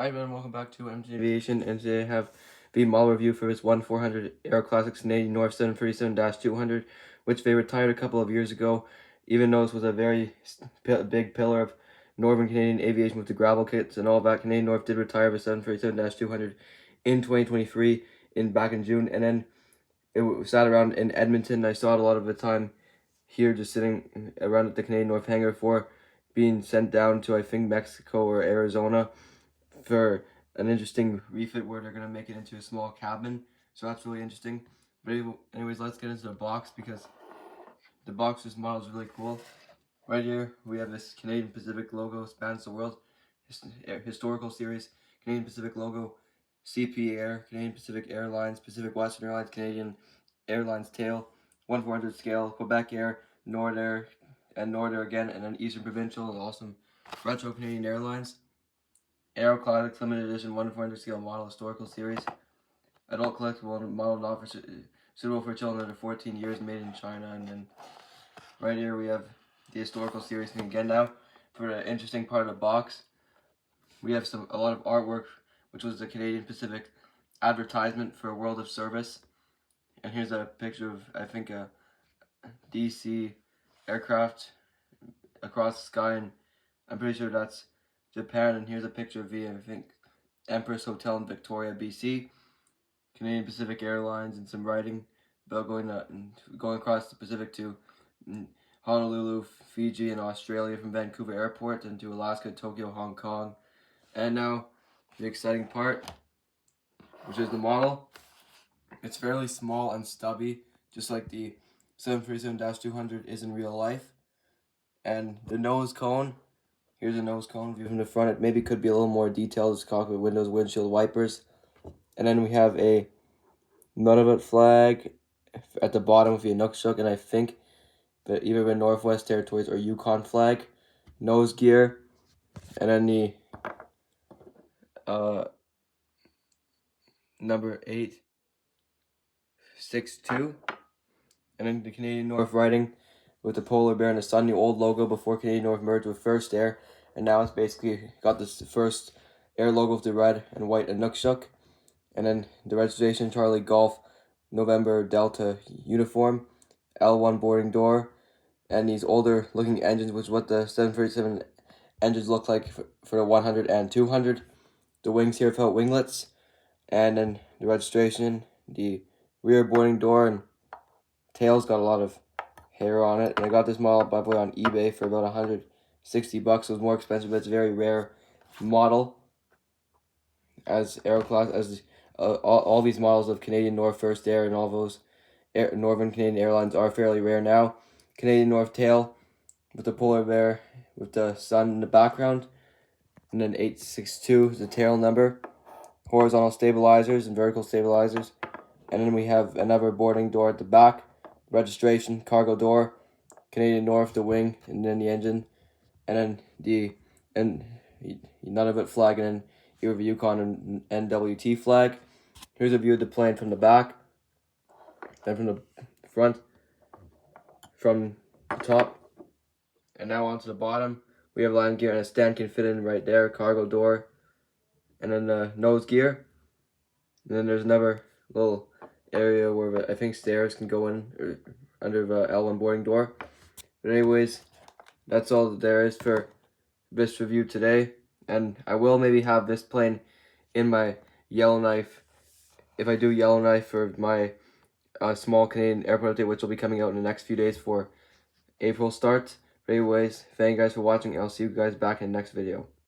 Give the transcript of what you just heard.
Hi everyone, welcome back to MG Aviation, and today I have the model review for his 1400 Aeroclassics Canadian North 737-200, which they retired a couple of years ago, even though this was a very big pillar of Northern Canadian aviation with the gravel kits and all that. Canadian North did retire the 737-200 in 2023, back in June, and then it sat around in Edmonton. I saw it a lot of the time here, just sitting around at the Canadian North hangar for being sent down to, I think, Mexico or Arizona for an interesting refit where they're going to make it into a small cabin. So that's really interesting. But anyways, let's get into the box, because the box of this model is really cool. Right here, we have this Canadian Pacific logo, spans the world, historical series, Canadian Pacific logo, CP Air, Canadian Pacific Airlines, Pacific Western Airlines, Canadian Airlines tail, 1/400 scale, Quebec Air, Nordair, and Nordair again, and then Eastern Provincial, awesome retro Canadian Airlines. Aeroclassics limited edition 1/400 scale model historical series. Adult collectible model not for suitable for children under 14 years, made in China. And then right here we have the historical series. And again, now for the interesting part of the box, we have a lot of artwork, which was the Canadian Pacific advertisement for World of Service. And here's a picture of, I think, a DC aircraft across the sky, and I'm pretty sure that's Japan. And here's a picture of the, I think, Empress Hotel in Victoria, BC. Canadian Pacific Airlines, and some writing about going across the Pacific to Honolulu, Fiji, and Australia from Vancouver Airport, and to Alaska, Tokyo, Hong Kong. And now the exciting part, which is the model. It's fairly small and stubby, just like the 737-200 is in real life. And the nose cone, here's a nose cone view from the front. It maybe could be a little more detailed, as cockpit windows, windshield wipers. And then we have a Nunavut flag at the bottom with the Inukshuk, and I think that either the Northwest Territories or Yukon flag. Nose gear, and then the number 862, and then the Canadian North writing with the polar bear and the sun, the old logo before Canadian North merged with First Air, and now it's basically got this First Air logo with the red and white Inukshuk. And then the registration, Charlie Golf November Delta uniform, L1 boarding door, and these older looking engines, which is what the 737 engines look like for the 100 and 200. The wings here without winglets, and then the registration, the rear boarding door, and tail's got a lot of hair on it. And I got this model, by the way, on eBay for about $160. It was more expensive, but it's a very rare model, as Aeroclass, as all these models of Canadian North, First Air, and all those Northern Canadian Airlines are fairly rare now. Canadian North tail with the polar bear with the sun in the background, and then 862 is the tail number. Horizontal stabilizers and vertical stabilizers, and then we have another boarding door at the back. Registration, cargo door, Canadian North, the wing, and then the engine, and then the Nunavut flag, and then here the Yukon and NWT flag. Here's a view of the plane from the back, then from the front, from the top, and now onto the bottom. We have landing gear, and a stand can fit in right there, cargo door, and then the nose gear. And then there's another little area where I think stairs can go in, or under the L1 boarding door. But anyways, that's all that there is for this review today. And I will maybe have this plane in my Yellowknife, if I do Yellowknife, for my small Canadian airport update, which will be coming out in the next few days for April start. But anyways, thank you guys for watching, and I'll see you guys back in the next video.